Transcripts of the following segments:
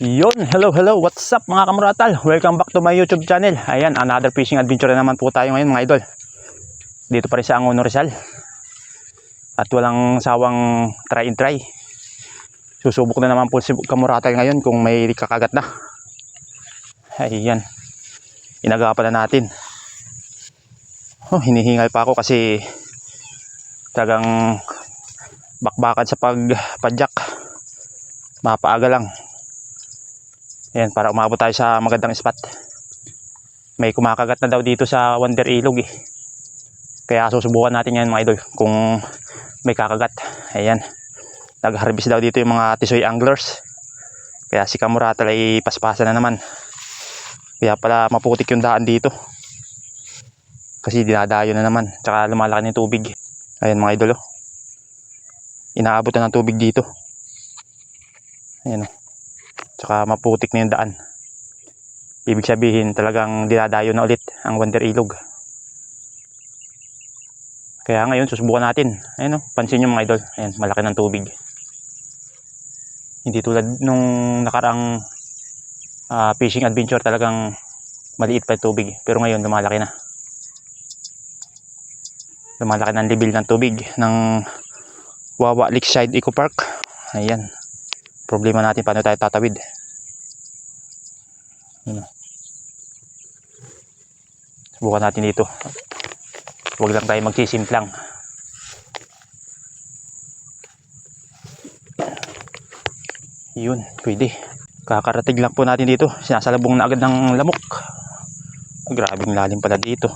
Yun, hello, what's up mga kamuratal? Welcome back to my YouTube channel. Ayan, another fishing adventure na naman po tayo ngayon mga idol. Dito pa rin sa Angono Rizal. At walang sawang try and try. Susubok na naman po si kamuratal ngayon kung may kakagat na. Ayan, inagapan na natin. Hinihingal pa ako kasi talagang bakbakan sa pagpadyak. Mapaaga lang. Ayan, para umabot tayo sa magandang spot. May kumakagat na daw dito sa Wonder Ilog eh. Kaya susubukan natin yan mga idol kung may kakagat. Ayan, nag-harvest daw dito yung mga tisoy anglers. Kaya si kamuratal ay paspasan na naman. Kaya pala maputik yung daan dito. Kasi dinadayo na naman. Tsaka lumalaki ng tubig. Ayan mga idol oh. Inaabot na ng tubig dito. Ayan oh. Tsaka maputik na yung daan. Ibig sabihin talagang dinadayo na ulit ang Wonder Ilog. Kaya ngayon susubukan natin. Ayan o, pansin nyo mga idol. Ayan, malaki ng tubig. Hindi tulad nung nakarang fishing adventure, talagang maliit pa yung tubig. Pero ngayon lumalaki na. Lumalaki ng level ng tubig ng Wawa Lakeside Eco Park. Ayan. Problema natin paano tayo tatawid. Subukan natin dito. Huwag lang tayo magsisimplang. Yun, pwede. Kakarating lang po natin dito. Sinasalabong na agad ng lamok. Grabing lalim pala dito.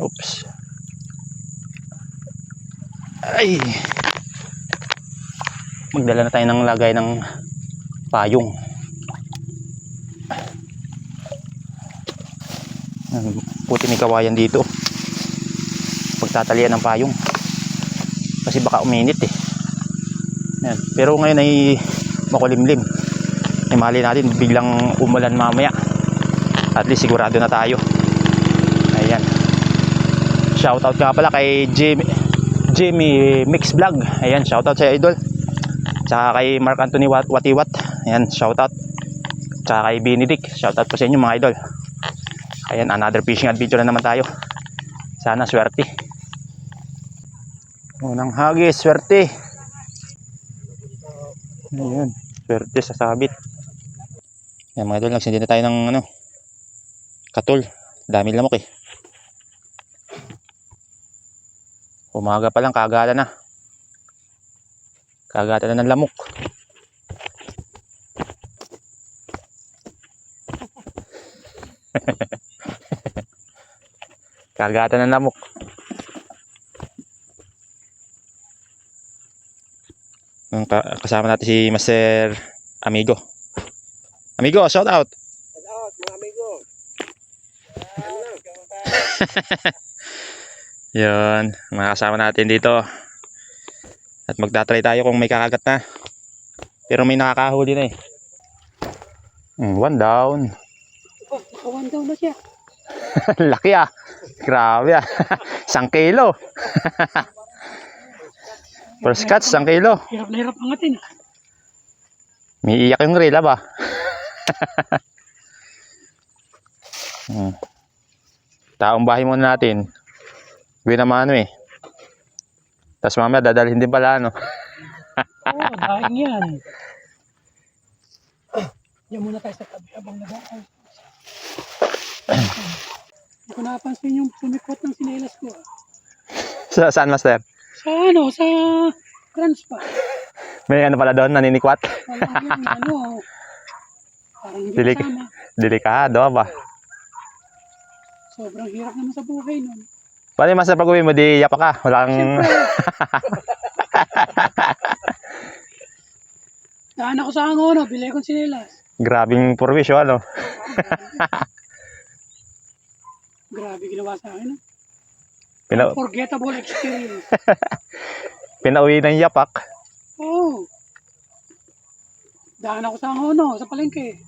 Oops. Ay! Magdala na tayo ng lagay ng payong. Puti ni kawayan dito. Pagtatalian ng payong. Kasi baka uminit eh. Ayan. Pero ngayon ay makulimlim. Ay mali natin biglang umulan mamaya. At least sigurado na tayo. Ayan. Shoutout nga pala kay Jimmy Mix Vlog. Ayan, shoutout sa idol. Tsaka kay Mark Anthony Watiwat. Ayan, shoutout. Tsaka kay Benedict. Shoutout po sa inyo mga idol. Ayan, another fishing adventure na naman tayo. Sana swerte. Unang hagis, swerte. Ayan, swerte sa sabit. Ayan mga idol, nagsindi na tayo ng katol. Dami lamok eh. Umaga pa lang, kagatan na. Kagatan na ng lamok. Kagatan ng lamok. Kasama natin si Master Amigo. Amigo, shout out. Shout out mga amigo. Yun, mga kasama natin dito. At magtatry tayo kung may kakagat na. Pero may nakakahuli na eh. One down. Oh, one down na siya. Laki ah. Grabe ah. 1 kilo. First catch, 1 kilo. Hirap na hirap angatin. May iyak yung reel ba? Taong bahay muna natin. Gawin naman eh. Tapos mamaya dadalhin din pala Oo, dahil yan. Yan muna tayo sa tabi habang nabaan. Hindi ko napansin yung sumikot ng sinelas ko. Saan master? Sa sa crunch pa. May ano pala doon, naninikwat? Palagi yung parang hindi kasama. Delikado ba? Sobrang hirap naman sa buhay nun. Paano yung master pag-uwi mo, di yapa ka? Walang... Siyempre. Daan ako sa Angono, bili kong sinelas. Grabing purwisyo, ano? Grabe ginawa sa akin. Pina Unforgettable experience. Pinauwi ng yapak. Oo. Daan ako sa Angono, sa palengke.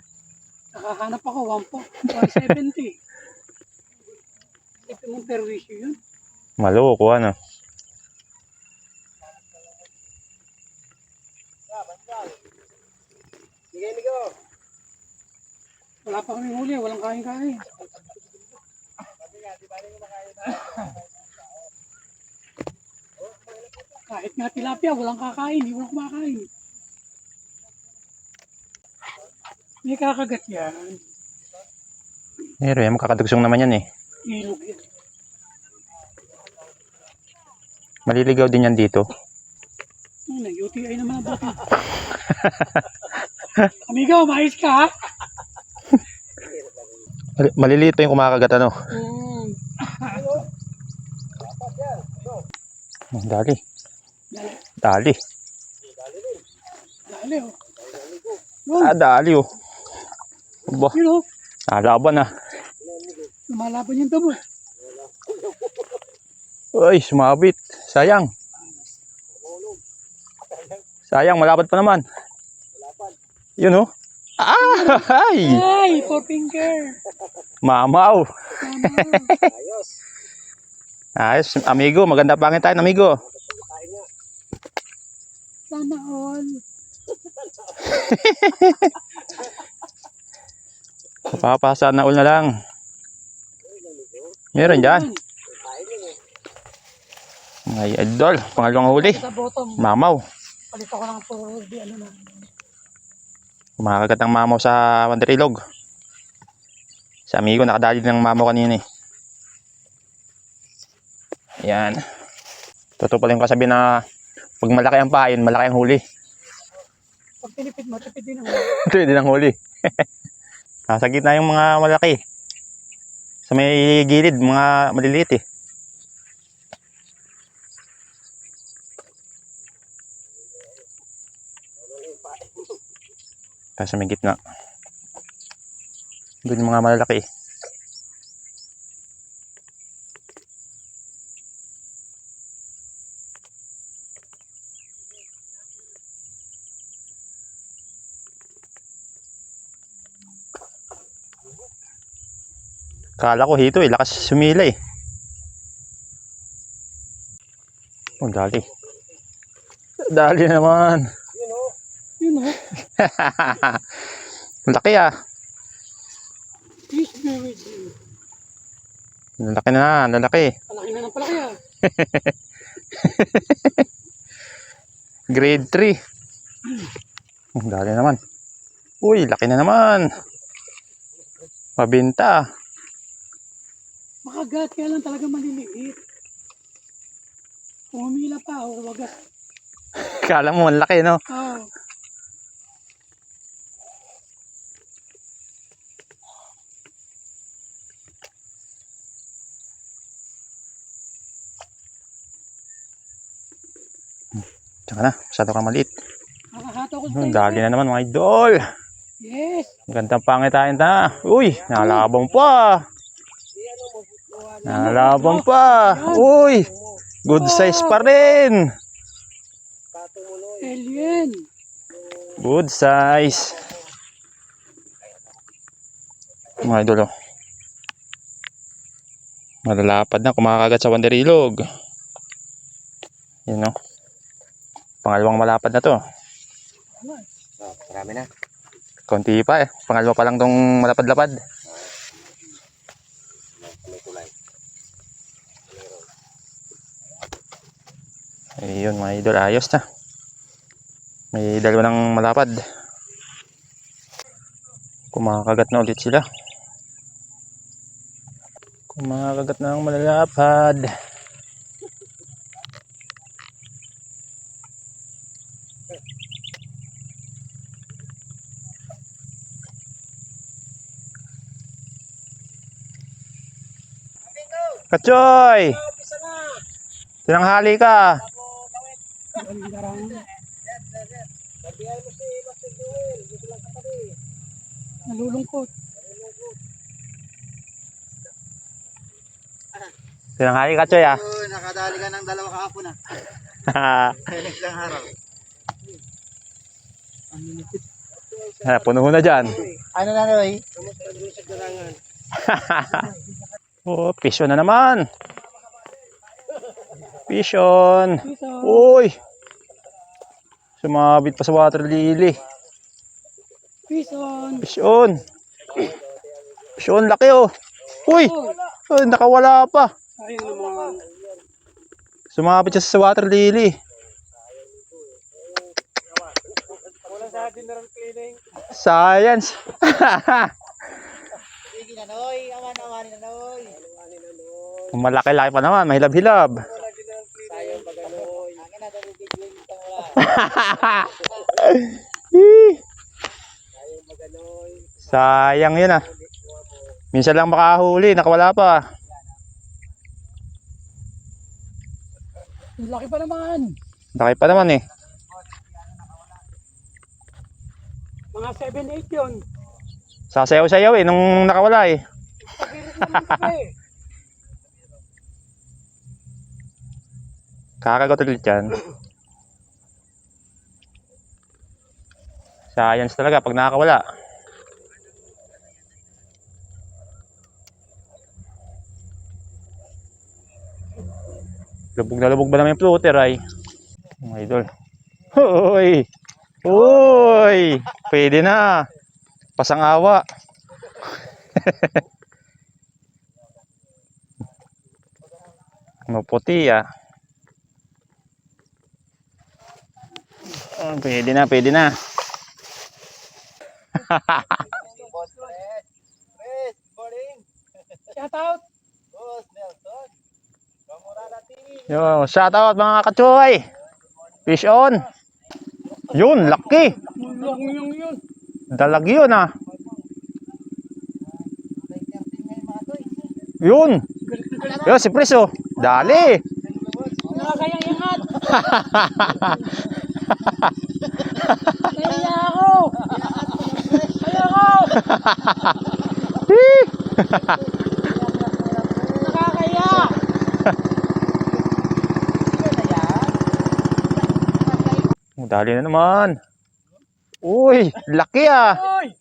Nakahanap ako, 170. Ito mong perwisyo yun. Maloko, ano? Wala pa kami huli, walang kain-kain. Kahit nga tilapia, walang kakain, hindi walang kumakain. May kakagat yan. Pero yan, makakadugsong naman yan eh. Ilog yan. Maliligaw din yan dito. Ano, UTI naman ang bata. Amigo, mais ka ha? Maliliit pa yung kumakagat ano. Dali. Dali. Dali oh. Dali oh. Aba, Yun oh. nalaban ah. Lumalaban yung damo. Uy, sumabit. Sayang. Sayang, malapad pa naman. Yun oh. Ay! Ay, four finger. Mamaw. Mama. Ayos, amigo. Maganda pangit tayo, amigo. Sana all. Papasa na all na lang. Meron dyan. Ay, idol. Pangalawang huli. Sa bottom. Mamaw. Palit ako ng puro di ano na. Kumakagat ang mamaw sa Wanderilog. Si amigo nakadali ng mamaw kanina eh. Yan. Totoo pala yung kasabi na pag malaki ang pain, malaki ang huli. Pag tinipid mo, tipid din ako. Ito din ang huli. Nasa gitna yung mga malaki. Sa may gilid, mga maliliit eh. Tapos sa may gitna. Doon yung mga malalaki. Kala ko hito eh, lakas sumila eh. Oh, dali. Dali naman. Yun oh. Laki ah. Peace be with you. Lalaki na, lalaki. Palaki na ng palaki ah. Grade 3. Dali naman. Uy, laki na naman. Mabinta. Makagat, kaya lang talaga maliliit. Kung humila pa, wagas. Kala mo, ang laki no? Oh. Tsaka na, masyado kang maliit. Nakahato ko Dali na naman mga idol. Yes. Gandang pangitain na. Uy, nalabang pa. Nalabang pa. Uy, good size pa rin. Alien. Good size. Mga idol, oh. Malalapad na, kumakagat sa Wanderilog. Yun, oh. Pangalawang malapad na to. Marami na. Konti pa eh. Pangalawa pa lang tong malapad-lapad. May kulay. Ayun mga idol, ayos na. May dalawa ng malapad. Kumakagat na ulit sila. Kumakagat na ng malalapad. Kachoy! Tinanghali ka. Ang garang. Nalulungkot. Tinanghali ka, Choy ah. Uy, nakadali ka ng dalawa kahapon ah. Kaya isang araw. Puno na dyan. Ano na Roy? Oh, pisyon na naman. Pisyon. Ito. Uy. Sumabit pa sa water lily. Fish on. Fish on. Fish on, laki oh. Uy! Oh, Ay, nakawala pa. ayun naman. Sumabit siya sa water lily. Science. Sige na, Noy. Awan-awanin na, Noy. Malaki-laki pa naman, mahilab-hilab. Sayang baga, Noy. Angin na, dali bigling itang wala. Sayang baga, Noy. Sayang yun ah. Minsan lang makahuli, nakawala pa. Laki pa naman. Laki pa naman eh. Mga 7-8 yun. Sasayaw-sayaw eh, nung nakawala eh. Pakirit naman ito eh. Kakagot ulit yan. Science talaga pag nakakawala. Lubog na lubog ba naman yung floater ay? Mga idol. Hoy! Hoy! Pwede na. Pasang-awa. Maputi ah. Oh, pwede na, pwede na. Boss Fred. Fred, good morning. Shout out. Boss Nelson. Pamurada TV. Yo, shout out mga kachoy. Fish on. Yun, laki. Mulong yun. Dalag yun ah. May 13 ngayon mga toy. Yun. Yo, si Preso. Dali. Nakakayangat. Kaya ako. Kaya ako. Nakakaya. Dali na naman. Uy, laki ah. Oy.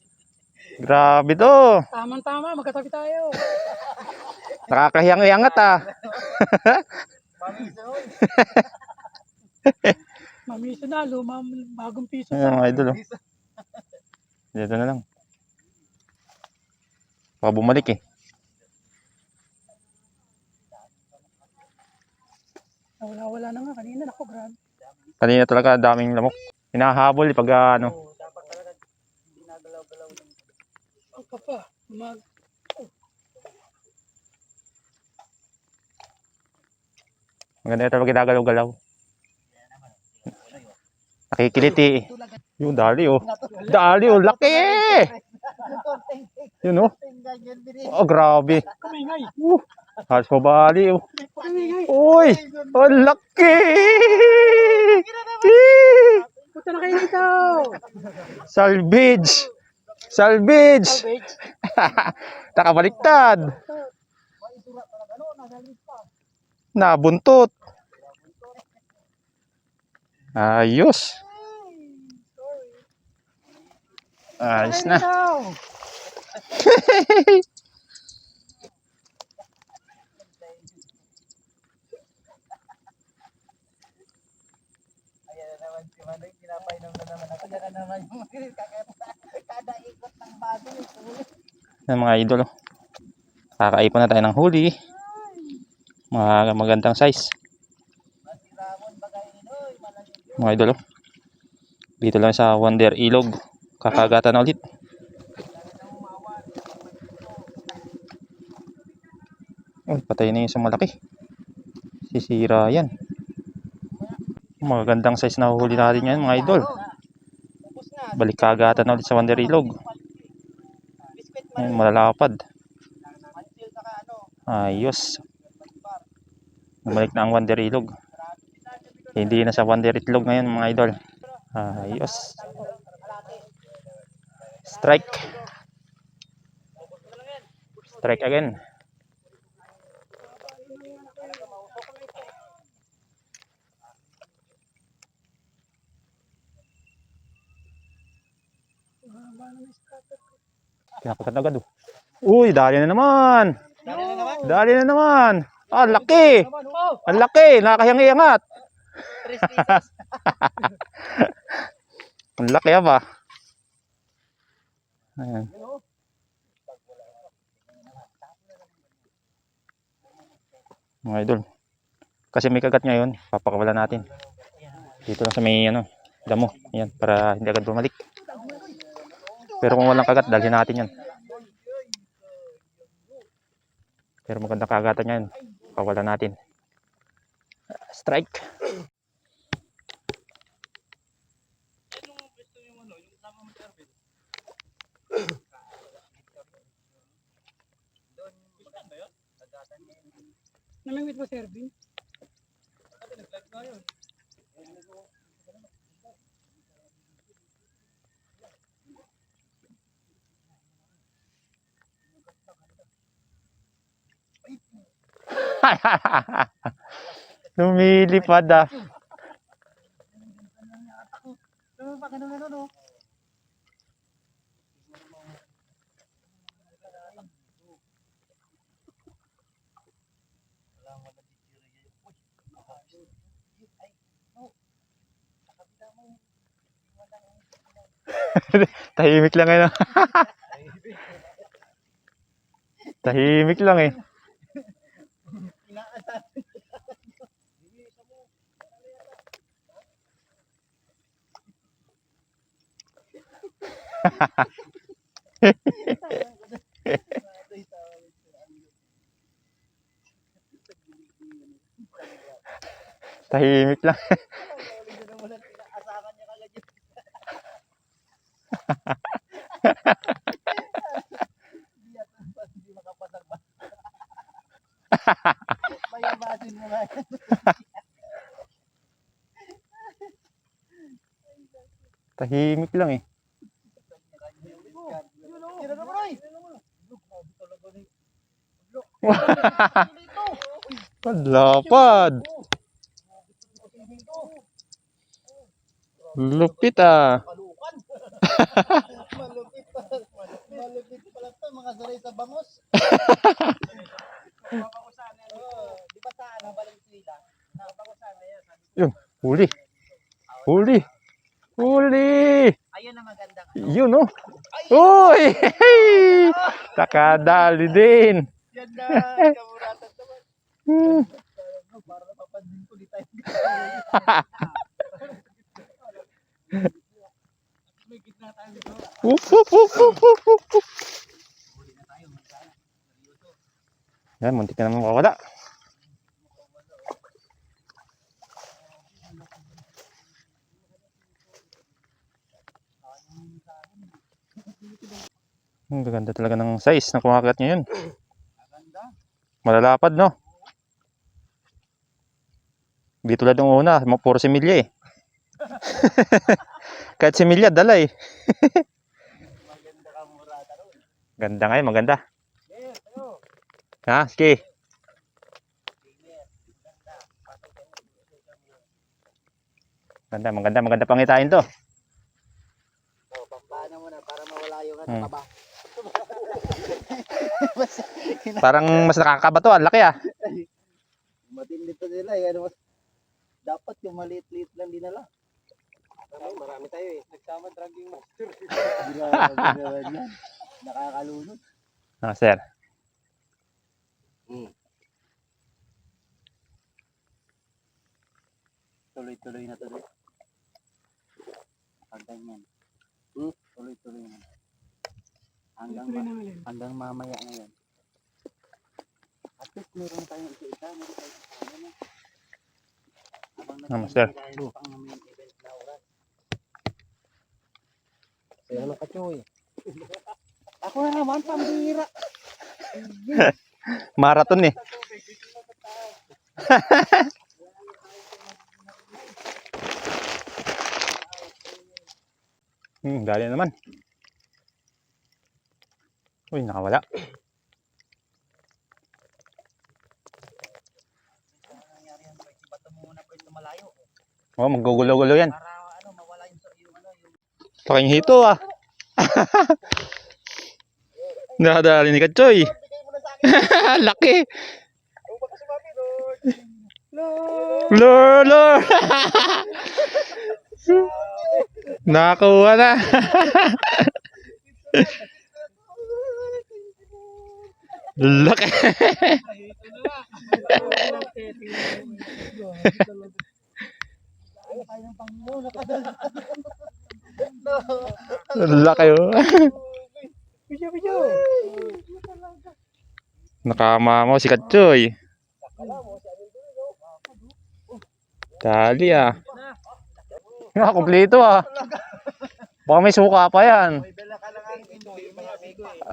Grabe to. Tama-tama, magkatabi tayo. Nakakahiyang-iyangat ah. Mamiso na, lumang bagong piso. Ayan mga idol oh. Dito na lang. Baka bumalik eh. Wala na nga, kanina ako, grabe. Kanina talaga daming lamok. Hinahabol eh pag ano. Dapat talaga ginagalaw-galaw ng Ang pa, Maganda talaga ginagalaw-galaw. Nakikiliti eh. Yung dali oh. Dali oh, laki! Yun oh. ganyan din. Oh, grabe. kamingay. Halos mabali oh. Kamingay. Uy! Oh, laki! Punta na kayo dito. Salvage! Salvage! Salvage. Nakabaliktad! Nabuntot! Ayos! Ayos na! Ayan na naman si Manoy, pinapainom na naman ako. Yan na naman yung kada ikot ng bago. Yan mga idol oh. Kakaipon na tayo ng huli. Mga magandang size. Mga idol oh. Dito lang sa Wonder Ilog. Kakagatan na ulit. Oh, patay na yung isang malaki. Sisira yan. Magandang size na huli natin yan mga idol. Balik kagatan na ulit sa Wonder Ilog. Ayun, malalapad. Ayos. Bumalik na ang Wonder Ilog. Hindi na sa Wonder Ilog ngayon mga idol. Ayos. Strike. Strike again. Pinapagat agad oh. Uy, dali na naman. Dali na naman. Ah, laki. Ang laki. Nakakahiyang-iyangat. 3 pieces. Ang laki ba? Ayan. Mga idol. Kasi may kagat ngayon, papakawala natin. Dito lang sa may damo. Yan, para hindi agad bumalik. Pero kung walang kagat, dalhin natin yan. Pero magandang kagatan yan. Pakawala natin. Strike. Namimit ba, Sir Vin? Lumilipad ah. Tahimik lang eh. No? Tahimik lang eh. Tahimik lang. Bayabasin mo nga. Tahimik lang eh. Lapad. Lupit ah. Malupit pala to, mga saray sa bangos. Di ba sa Valenzuela? Nabangosan na yan. Yun, huli. Huli. Huli. Ayun ang magandang Yun oh. Uy! Nakadali din. Yan na, kamuratan naman. Hmm. Para napapansin ko, di tayo. May gitna tayo dito. Uf, uf, uf, uf, uf, uf. Yan, muntik na naman makawala. Ang ganda talaga ng size na kumakagat niya yun. Malalapad, no? Di tulad ng una, puro similya eh. Kahit similya, dala eh. Maganda ka murata ron. Ganda nga eh, maganda. Yes, ayo. Ha, sige. Ganda, maganda pangitain to. Oh, pampana mo na para mawala yung Hmm. kaba. Parang mas nakakaba to, ang laki ah. Matindi to nila eh. Ano, dapat yung maliit-liit lang dinala. Marami tayo eh. Nagsama dragging master. Grabe naman yan. Nakakalunod. Ah, sir. Tuloy-tuloy na to. Hanggang yan. Tuloy-tuloy na. Tuloy na alin. Hanggang mamaya na yan. At least meron tayong isa-isa. Meron tayong kasama na. Habang Master. tayo pang main event na oras. Kaya na kachoy. Ako na naman, pambira. Marathon eh. Dali naman. Uy, nakawala. Bato muna po ito malayo. Oh, maggugulo-gulo yan. Para mawala yung Paking hito ah. Nakadali ni Katsoy. Laki. Lord, Lord. Nakakuha na. Laki. Laki oh. Video. Nakama mo si Katsoy. Dali ah. Kompleto ah. Baka may suka pa yan.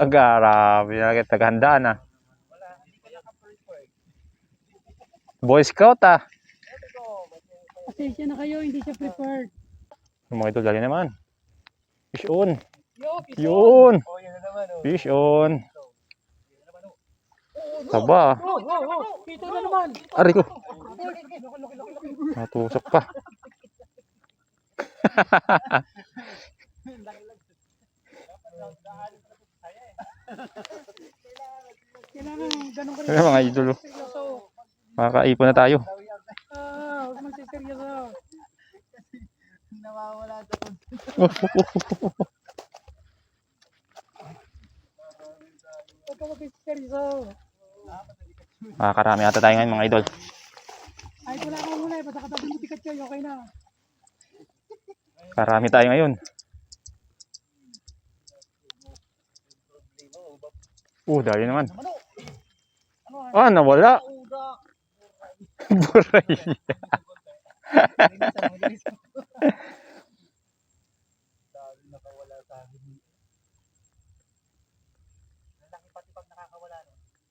Grabe na kita tagahandaan ah. Boy Scout ah. Pasensya na kayo, hindi siya prepared. Yung mga ito dali naman. Fish on. Yo, Yun. Fish on. Taba ah. Kita na naman. Ari ko. Natusok pa. Kailangan ganun ka rin. Mga idol. Seryoso. Makakaipon na tayo. Huwag magsiseryoso. Nawawala sa Huwag ka magsiseryoso. Makakarami ata tayo ngayon mga idol. Ay, wala ka muna eh. Basta katabi mo tikat kayo, okay na. Karami tayo ngayon. Dali naman. Nawala. Buray.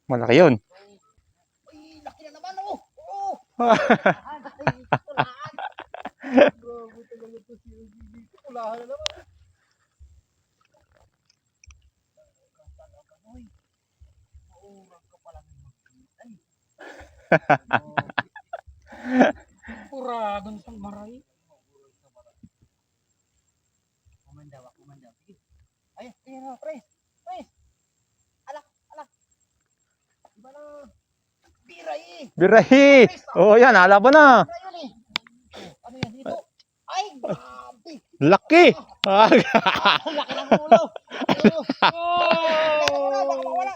Malaki yun. Laki na naman oh. Ulahan na naman. Pura, ganun sang maray. Kumandaw. Sige. Ay, pres. Alak. Iba na. Biray eh. Birahi. Yan. Halaban na. Ayun eh. Ano yan dito? Ay, grabe. Laki. Ang laki ng ulo. Wala.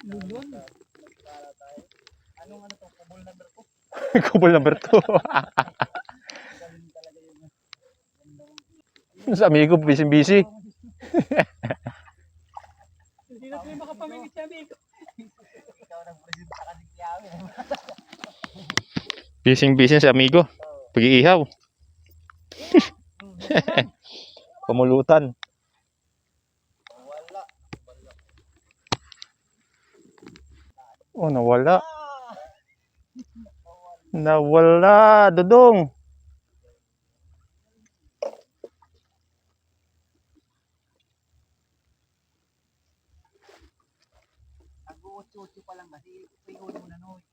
Lulun. Anong to? Kubol number Couple number 2. Sa amigo, busy. Hindi na tayo makapamingit siya, amigo. Ikaw nang present sa kanig yamin. Busy sa amigo. Pag-iihaw. Pamulutan. Wala. Nawala, Dodong. Nag-uot-uot pa lang kasi ipihuli mo na no.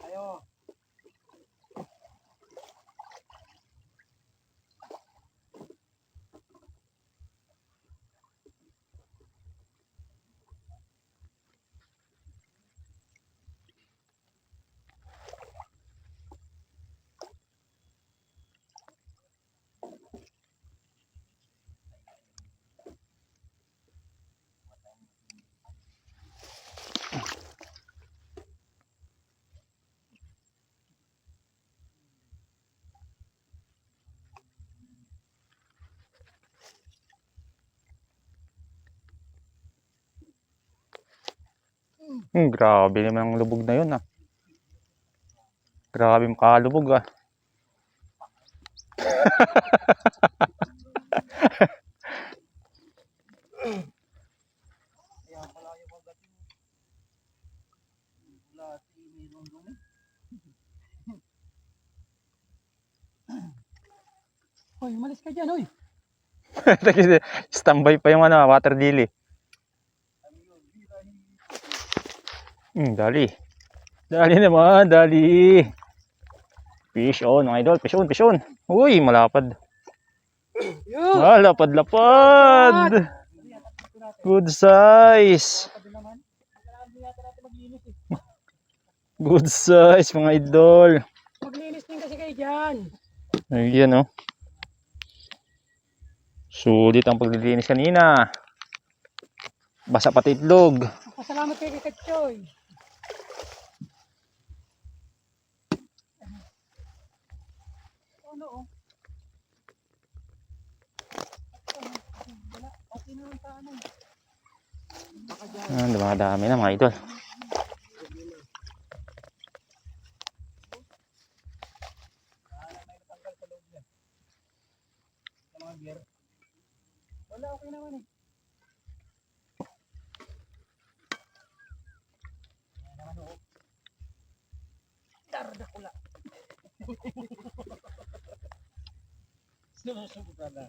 Ayo. Grabe naman ang lubog na yun ah. Grabe makalubog ah. Kaya pala yung pagdating. Wala si mayroong dumi. Hoy, umalis ka dyan, hoy. Standby pa yung water lily. Dali. Dali naman, dali. Fish on, mga idol. Fish on. Uy, malapad. Yun! Ah, lapad-lapad. Good size. Good size mga idol. Maglinis din kasi kayo dyan. Ayan oh. Sulit ang paglilinis kanina. Basa pati itlog. Pasalamat kayo kay Katchoy. Ano oh? Wala. Okay naman sa ano. Ah, dumadami na mga idol. Wala, okay naman eh. Dardakula. Sumusubukan na.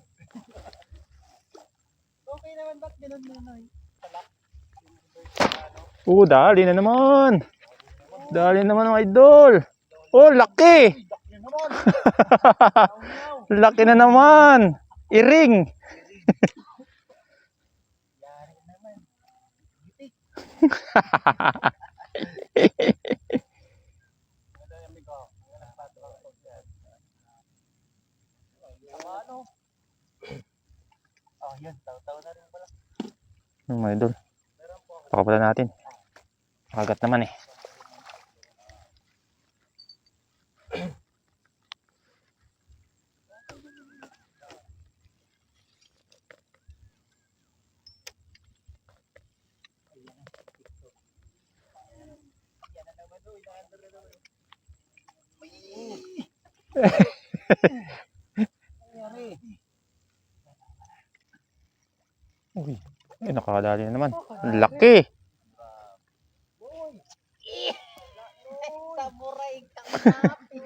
Okay naman, ba't ganun muna eh? Dali na naman. Dali naman mga idol. Oh, laki. Laki na naman. Iring. Oh, yun. Taw-taw na rin pala. Mga idol. Pakapala natin. Kagat naman eh. Uy, nakakadali na naman. Laki. Samurai kang napin.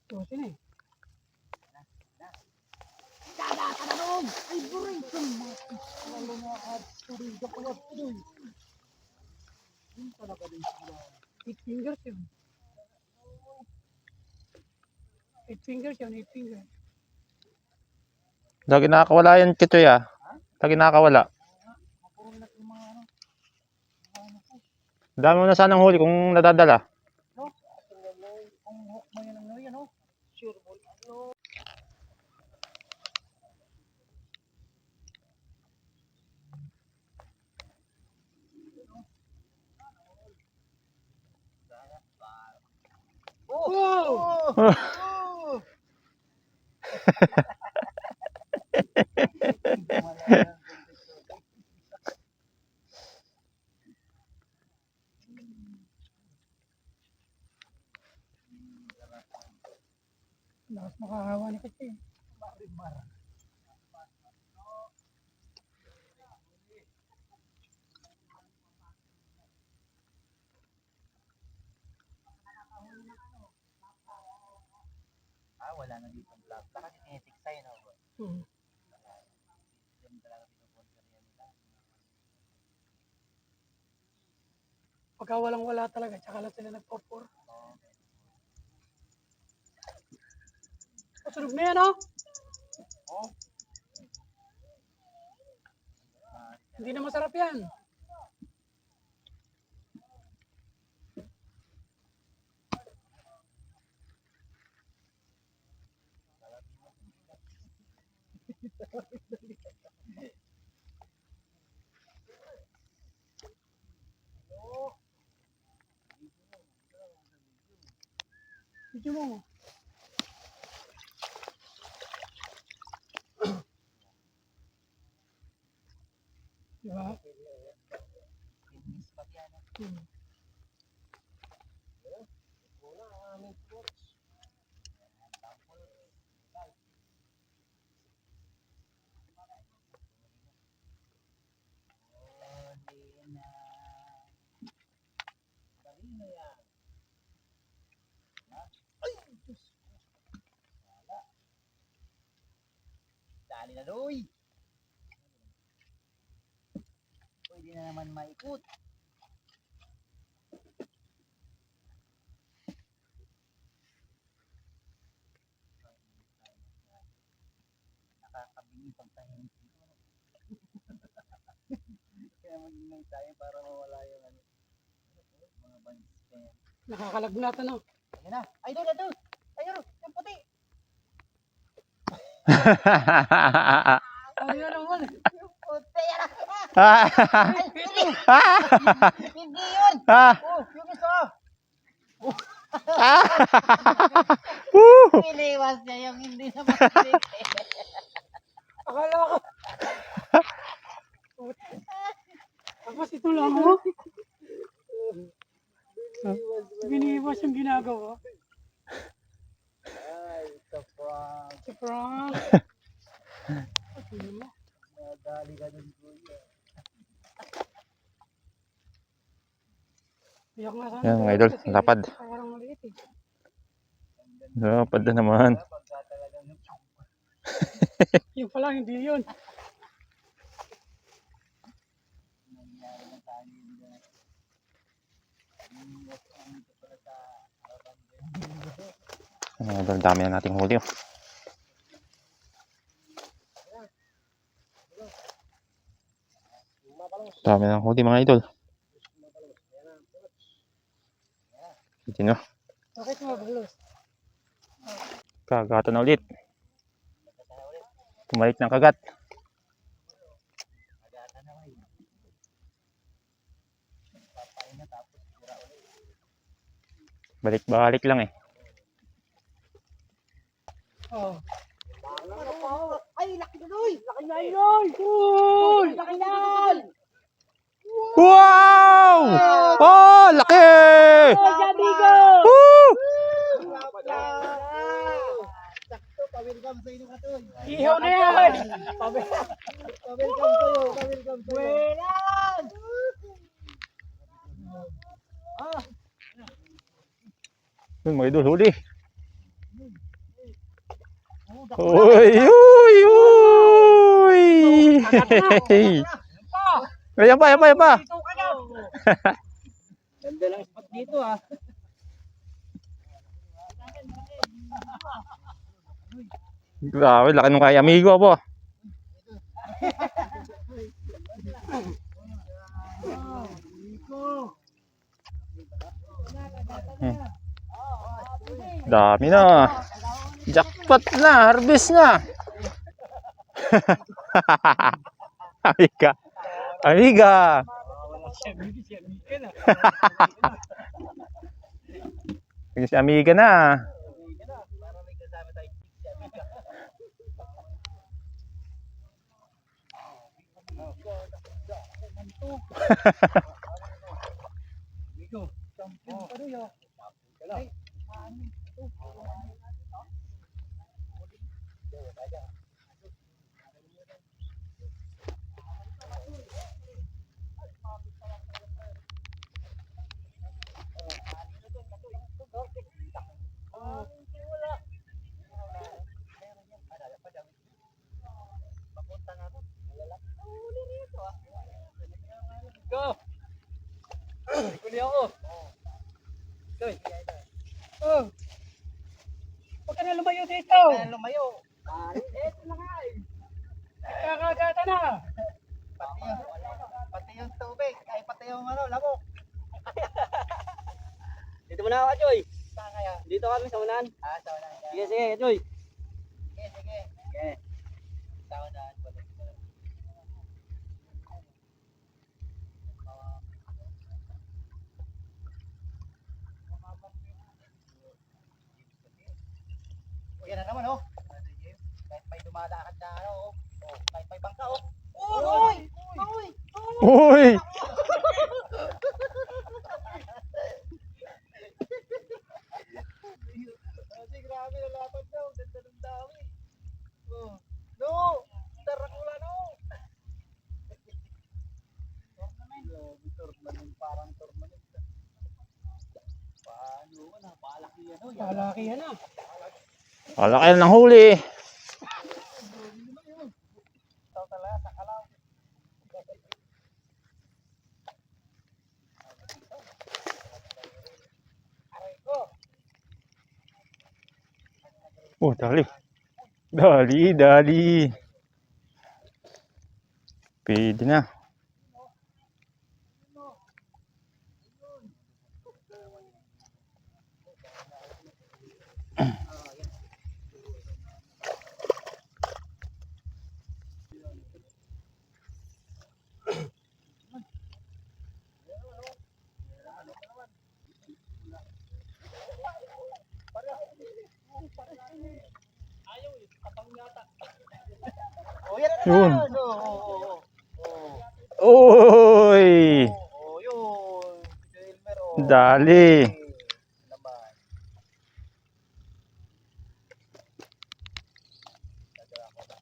Tusin eh. Eight fingers yun. Eight fingers yun, 8 fingers. Lagi nakakawala yan, Kitoy ah. Lagi nakakawala. Dami mo na sanang huli kung nadadala. Wow! Lakas makahawa ni Katchoy. Ah, wala na dito ang vlog. Saka si Tinetik sa'yo, no? Hmm. Yan talaga pinupunta niya nila. Pagka walang wala talaga, tsaka lang sila nagpopor. Sunog na yan, oh! Oh, Hindi na masarap yan. Video mo. Diba? kinis pag yan. Hmm. na doy. Pwede na naman maikot. Nakakabili pag tahimik dito. Kaya mag-ingay tayo para mawala yung ano, mga bandits. Nakakalagnat ano. Ayun na. Ay, doon. Ayun, yung puti. Ano na naman? Yung puti. Ay, hindi yun. Oh, yung isa. Piliwas niya yung hindi na matilig. Akala ko. Tapos ito lang mo. Biniwas yung ginagawa. Ay, ito pa. Si Frank. Ano mo? Madali ka dun, kuya. Iyak nga sana. Yan, mga idol, Kasi lapad. parang maliit eh. Lapad na naman. Pagka talagang Yung pala, hindi yun. nangyari na sa akin yun. Iniwas ang ito pala sa harapan ko. Mga idol, dami na nating huli. Oh. Dami ng huli mga idol. Ito na. Bakit mabalos? Kagatan na ulit. Tumalik ng kagat. Agatan na kayo. Papain na tapos sira ulit. Balik-balik lang eh. Oh. Ay, laki na doy! Laki na Ayun! Uy! Laki na yan! Wow! Oh, laki! Woo! Sakto, pa-welcome sa inyo katoy. Ihaw na yan! Pa-welcome sa'yo, pa-welcome sa'yo. Buenas! Yun mga idol, huli. Uy, uy, uy! Ayan pa. Dito ka na! Ganda lang spot dito ah. Grabe, laki nung kay amigo po. Dami na. Jackpot na, harvest na. Amiga. Si amiga na. Para may kasama tayo. Amigo, champion pa rin ah. Go! Kuli ako. Goy. Oh! Huwag ka na lumayo dito! Kaya lumayo. Eto na nga eh. Kakagata na! Pati yung tubig. Ay, pati yung ano, lamok. Dito muna ako, Joy. Saan kaya? Dito kami sa unahan. Ah, sa unahan. Sige, Joy. Sige. Sa unahan. Yan na naman, oh. Kahit may dumadaan na, ano, oh. Kahit may bangka, oh. Uy! Uy! Kasi grabe na lapad daw. Ganda ng dami. Oh. No! Tarakula, no! Tournament, parang tournament. Paano? Napalaki yan, oh. Palaki yan ah. Wala kayo ng huli. Oh, dali. Dali, dali. Pwede na. Oh, yan na Yun. naman. Oh, Uy! yun. Si Elmer, oh. Dali. Naman.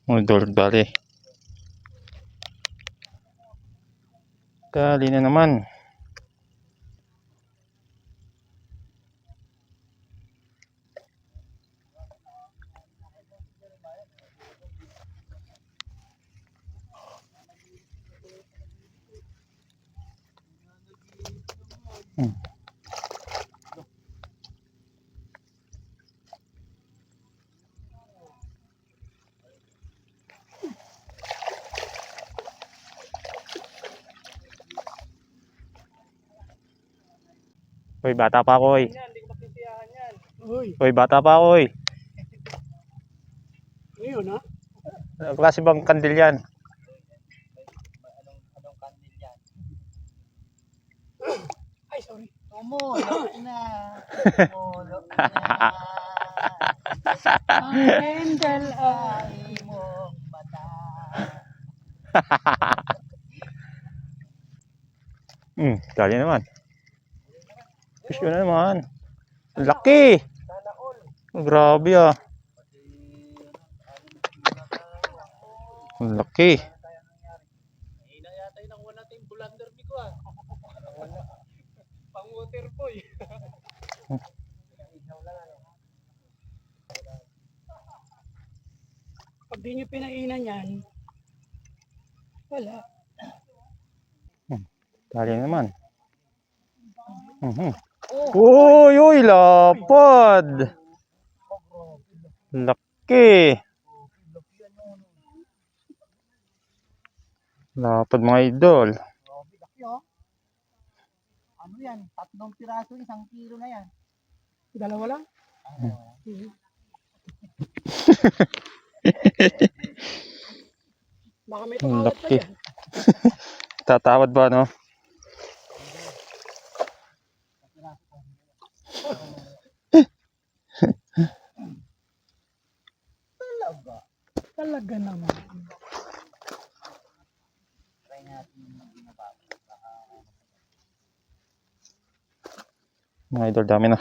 Oh, dali. Dali na naman. Uy, bata pa ako, oy. Yan, hindi ko mapitiyahan yan. Uy, Uy, bata pa ako, oy. ngayon ha? Anong klase bang kandil yan? Anong kandil yan? Ay, sorry. Tumulok na. Tumulok na. Ang candle ay Ay mong mata. Dali naman. Fish yun na naman. Ang laki. Oh, grabe ah. Ang laki. Hina yata yung nakuha natin yung bulander ko ah. Pang water boy. Pag di nyo pinainan yan, wala. Dali naman. Uy, uy, lapad. Laki. Lapad mga idol. Grabe, laki oh. Ano yan? 3 piraso, 1 kilo na yan. Dalawa lang? Mhm. Baka may Ang tumalat pa laki. yan. Tatawad ba, no? Talaga. Talaga naman. Try natin yung binababa. Mga idol, dami na.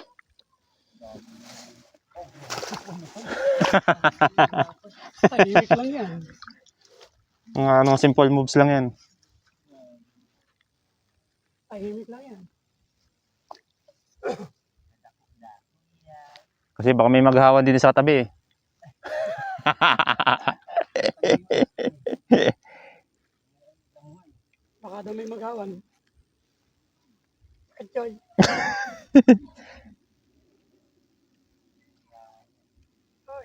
Tahimik lang yan. Mga anong simple moves lang yan. Tahimik lang yan. Kasi baka may maghawan din sa tabi eh. Baka daw may maghawan. Enjoy. Oh,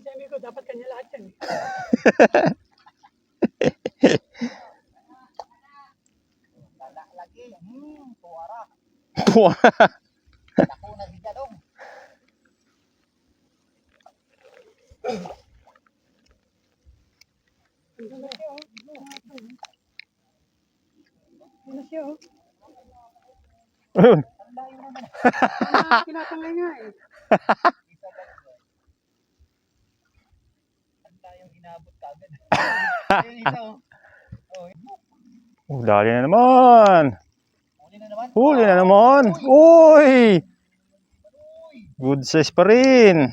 sabi ko, dapat kanya lahat yan. Lagi. Tuwara. Wah. Ako na bigadong. Ano na siya, oh. Ano na siya, oh. Ayun. Kinatangay nga eh. Ang tayong inabot kagad. Ayun isa oh. Oh, dali na naman. Huli na naman. Huli na naman. Uy! Good size pa rin.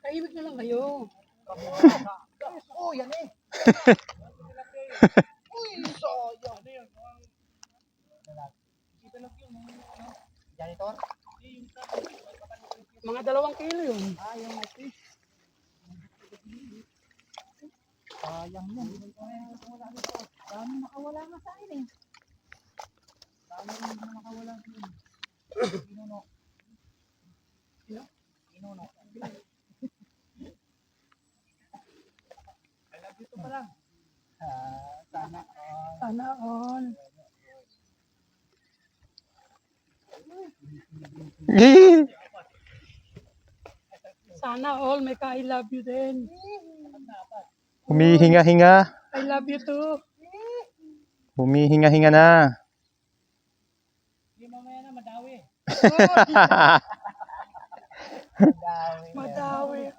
Tahimik na lang kayo. Oh, yan eh. Uy, sayang. Ano yun? Janitor? Mga 2 kilo yun. Yung fish. Sayang yun. Dami nakawala nga sa akin eh. Dami rin nakawala sa akin. Pinuno. Sino? Pinuno. Sana all may ka I love you din. Humihinga-hinga. I love you too. Humihinga-hinga na. Hindi mamaya na madawi. Madawi. Madawi.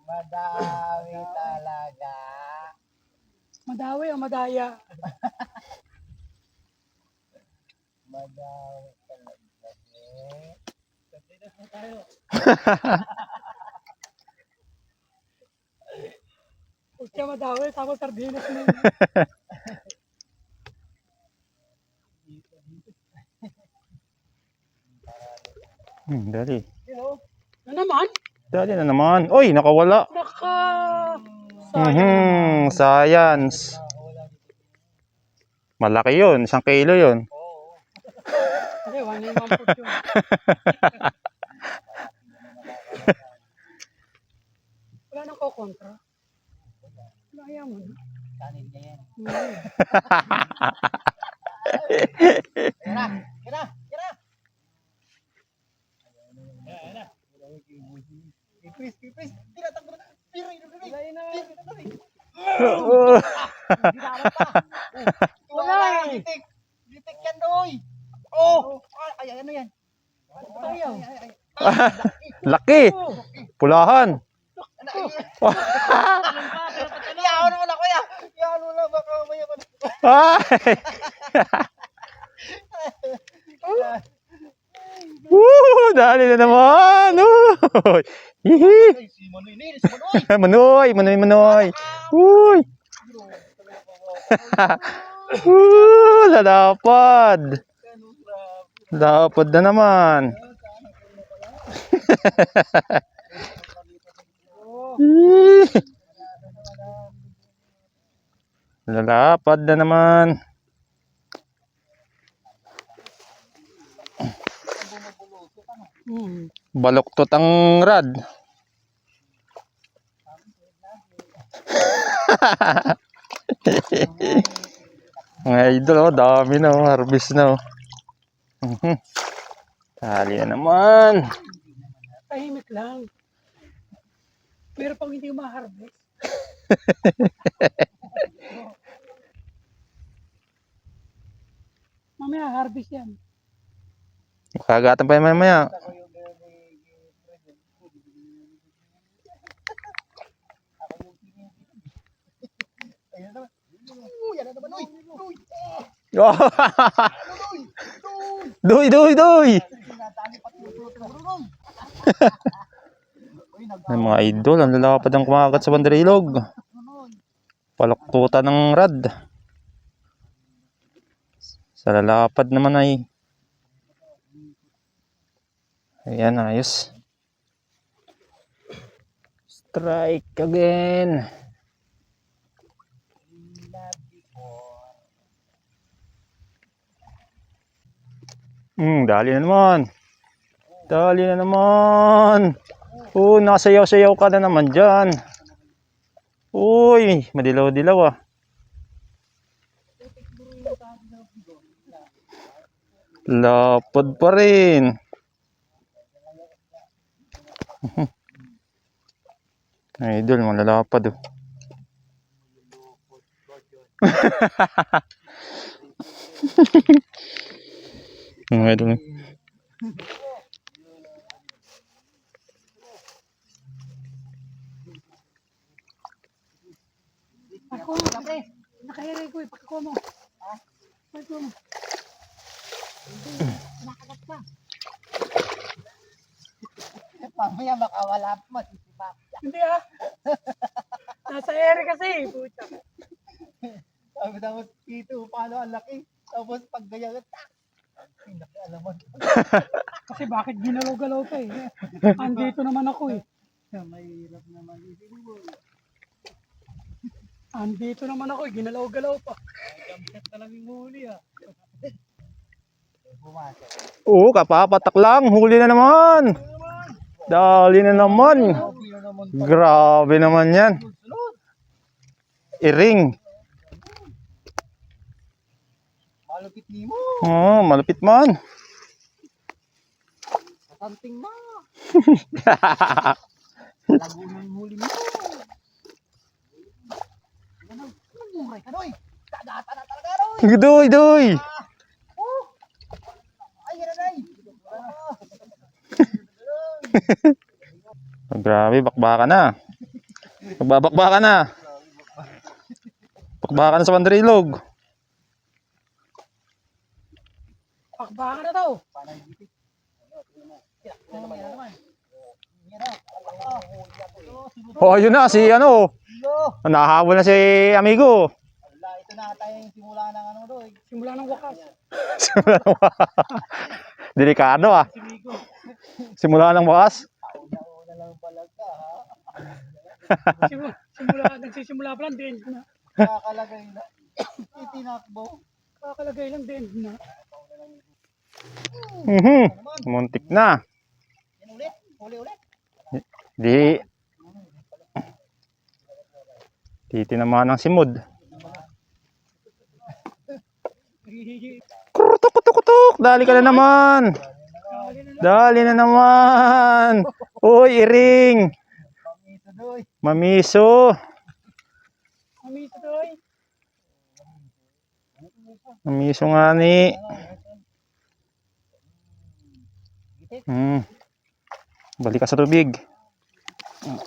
Madawi talaga. Madawi o madaya? Madawi talaga. Sardinas na tayo. Huwag siya madawi, tapos sardinas na yun. Dali. Ano naman? Dali na naman. Uy, nakawala. Naka... Sayang. Science. Malaki yun. 1 kilo yun. Hindi, 1.5 yun. Wala nang kukontra. Kaya mo na. Kanin niya yan. Hmm. Kira! Kira! Kira! Kipris! Kipris! Tira! Takbo na! Tira! Wala! Gitik! Gitik yan doy! Oh! Ay! Ano yan? Tayo. Laki. Pulahan. Iyaw naman ako ya! Iyaw naman baka may ako. Ay! Woo! Dali na naman. Uy! Hihi! Si Manoy ni! Si Manoy! Manoy! Manoy! Manoy! Uy! Lalapad! Lapad na naman. Lalapad na naman. Hmm. Baluktot ang rad. Mga idol, oh, dami na, oh, harvest na. Oh. Dali na naman. Tahimik lang. Pero pag hindi ma-harvest. Mamaya harvest yan. Kagatan pa yung maya. Ayun naman. Yan na naman. Uy! Uy! Doy, doy, doy! Tinatali pati yung pulot ng rurong. Ay, mga idol, ang lalapad ang kumagat sa banderilog. Palaktutan ng rad. Sa lalapad naman ay ayan, ayos. Strike again. Dali na naman. Dali na naman. Oh, nakasayaw-sayaw ka na naman dyan. Uy, madilaw-dilaw ah. Lapad pa rin. Idol, malalapad oh. Idol. Ako, nakahiray ko eh. Pagkakuha mo. Ha? Pagkakuha mo. Nakagat ka. Mamaya makawala pa masisipak. Hindi ah. Nasa ere kasi. Pucha. Sabi na mosquito, paano ang laki? Tapos pag ganyan, tak! Ay, nakialaman. Kasi bakit ginalaw-galaw ka eh. Andito naman ako eh. Mahirap naman. Andito naman ako eh. Ginalaw-galaw pa. Kamset na lang yung huli ah. Pumasok. Oo, kapapatak lang. Huli na naman. Dali na naman. Sabi na naman Grabe naman yan. sunod. Iring. Malupit ni mo. Oh, malapit man. Something na. Lagunang huli mo. Namuray ka, Doy. Kagata na talaga, Doy. Doy, doy. Ay, yan na, Oh, grabe, bakbakan na. Magbabakbakan na. Bakbakan na sa Bandarilog. Pakbaka na daw. Oh, yun na, si ano. Nahabol na si amigo. Wala, ito na tayo yung simula ng ano, Doy. Simula ng wakas. Delikado ah. Simula ng wakas. Una lang pala ka, ha? Nagsisimula pa lang, din na. Nakakalagay na. Itinakbo. Kakalagay lang, din na. Muntik na. Yan ulit. Huli ulit. Di. Titinamaan ng simod. Kutok. Dali ka na naman. Dali na naman. Uy, iring. Pamiso, Doy. Mamiso. Mamiso, Doy. Mamiso nga ni. Balik ka sa tubig.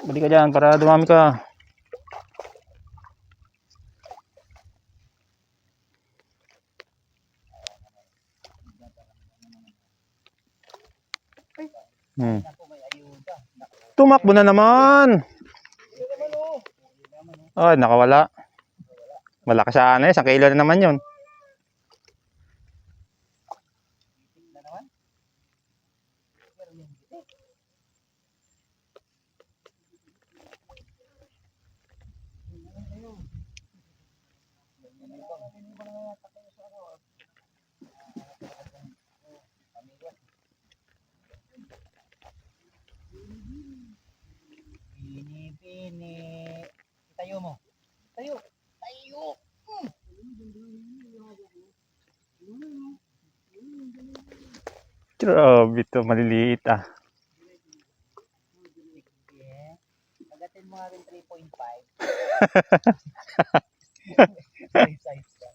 Balik ka dyan para dumami ka. Tumakbo na naman. Ay, nakawala. Malaki sana eh. 1 kilo na naman yun. Pini. Tayo mo. Tayo. Tayo. Grabe to, maliliit ah. Agatin mo nga rin 3.5. Size ka.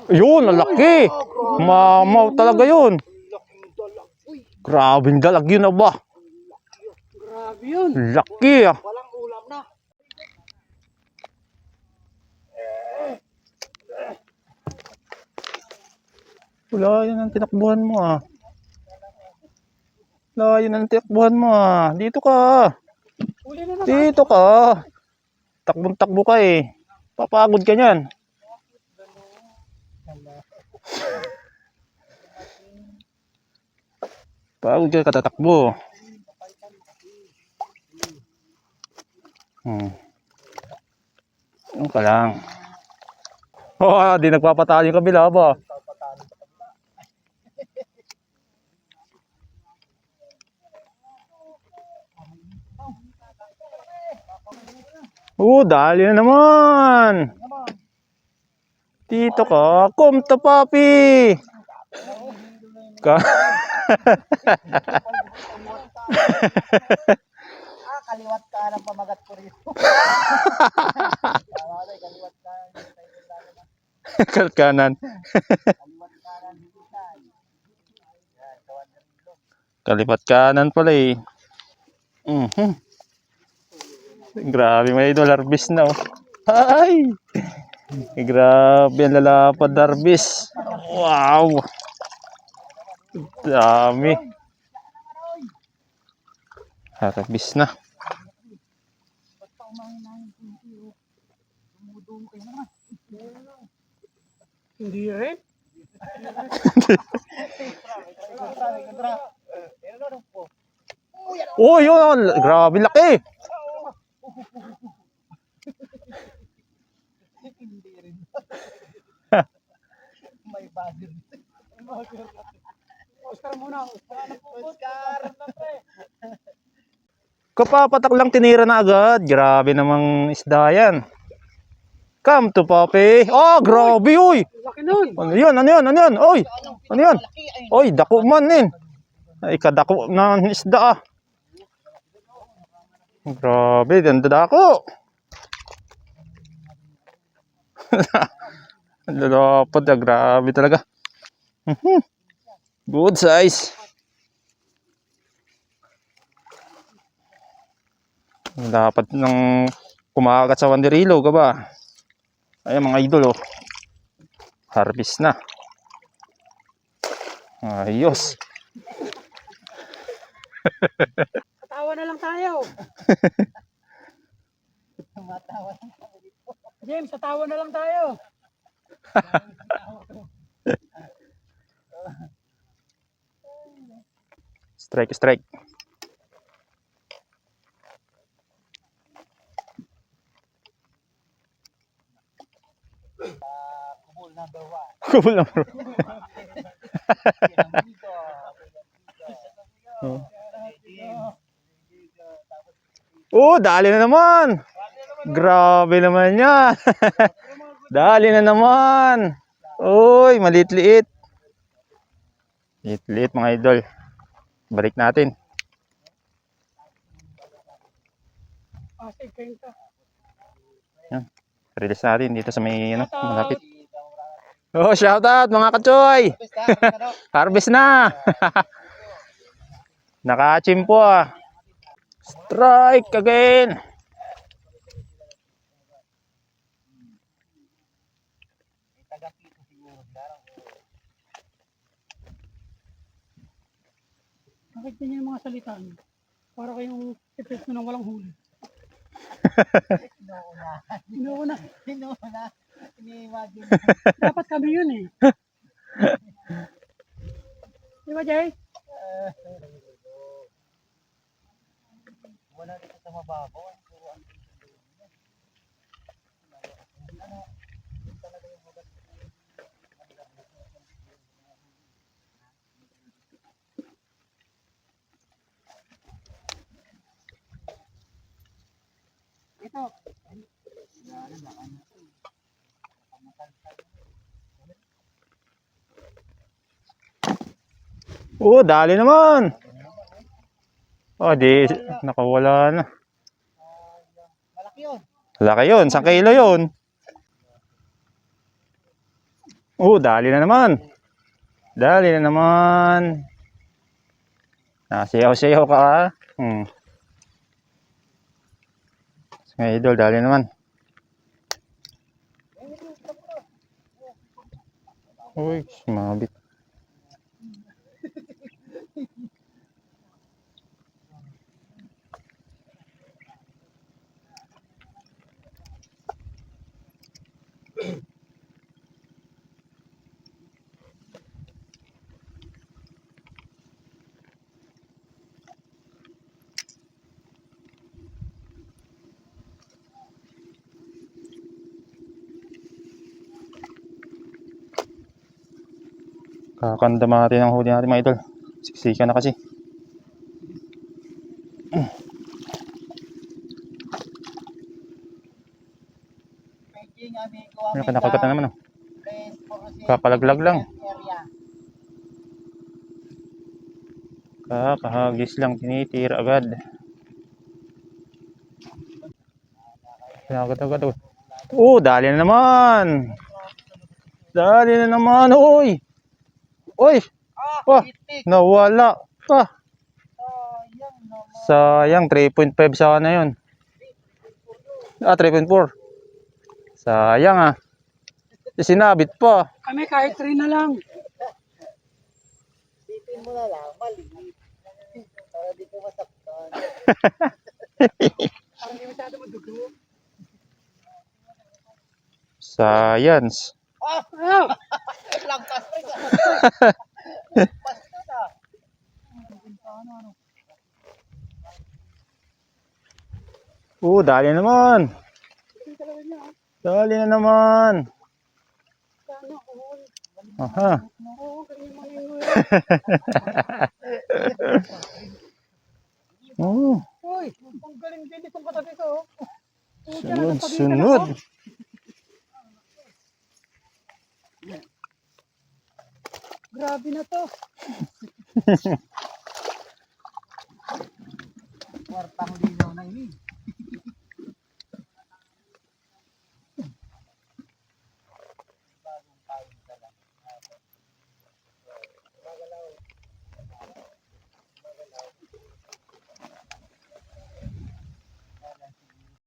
Yun, ang laki. Mamaw talaga yun. Grabing dalag yun aba. Grabe yun. Laki ah. Walang ulam na. Wala yun ang tinakbuhan mo ah. Wala yun ang tinakbuhan mo ah. Dito ka. Huli na naman. Dito ka. Takbong-takbo ka eh. Papagod ka niyan. Pagod ka, katatakbo. Ano ka lang. Oh, di nagpapatalo yung kabila ba? Dali na naman. Dito ka. Come to papi. Ka. Kaliwat ka ng pamagat ko rito. Kaliwat ka. Kalkanan. Kaliwat kanan higitan. Yan, kawan ng ilog. Kalipat kanan pala eh. Grabe may idol, harvest na oh. Ay! Grabe ang lalapad harvest. Wow! Dami. Harvest na. Hindi rin. Oh, yun! Grabe laki! May buzzer. Oscar muna. Oscar. Kapapatak lang tinira na agad. Grabe namang isda yan. Come to Papi. Oh, grabe, uy. Laki nun. Ano yun? Ano yun? Ano yun? Oy! Ano yun? Oy, dako man eh. Ay, kadako na isda ah. Grabe, ganda dako. Ang lalapad ah, grabe talaga. Good size. Dapat nang kumakagat sa Wanderilo ka ba? Ayan mga idol oh. Harvest na. Ayos. Tawa na lang tayo. James, tatawa na lang tayo. Strike, strike. Kubol number 1. Oh, dali na naman. Grabe naman yan. Dali na naman. Uy, maliit-liit. Liit-liit mga idol. Balik natin. Pasig, kayo ka. Yan. Release natin dito sa may ano, malapit. Oh, shout out mga kachoy. Harvest na. Nakachimpo ah. Strike again. Bakit ganyan yung mga salita niyo? Para kayong secret na walang huli. Inuuna. Ini-imagine. Dapat kami yun eh. Di ba, Jay? Wala dito sa mababaw. Ito. Oh, dali naman. Oh, di nakawala na. Malaki yun. Laki yun, 1 kilo yun. Oh, dali na naman. Dali na naman. Nasiyaw-siyaw ka ah. Mga idol, dali naman. Uy, sumabit. Kakandama natin ang huli natin mga idol. Siksika na kasi. Peking amigo Ano ka nakagat na naman oh. Place for Kapalaglag lang. area. Kakahagis lang, tinitira agad. Agad. Oh, dali na naman. Dali na naman, uy. Uy, oh, Itik. nawala. Ah, Sayang naman. sayang, 3.5 sana yun. 3.4. Sayang ah. Sinabit pa. Kami kahit 3 na lang. Sipin mo na lang, maliit. Para di ko masaktan. Parang hindi masyado madugo. Science. Oh! Langkas rin ka. Basta na. Dali naman. Dali na naman. Sana all. Aha. Oo, ganyan malingoy. Oh, Uy, ang galing din itong katabi ko. sunod, sunod. Grabe na to. Kwartang linaw na ini.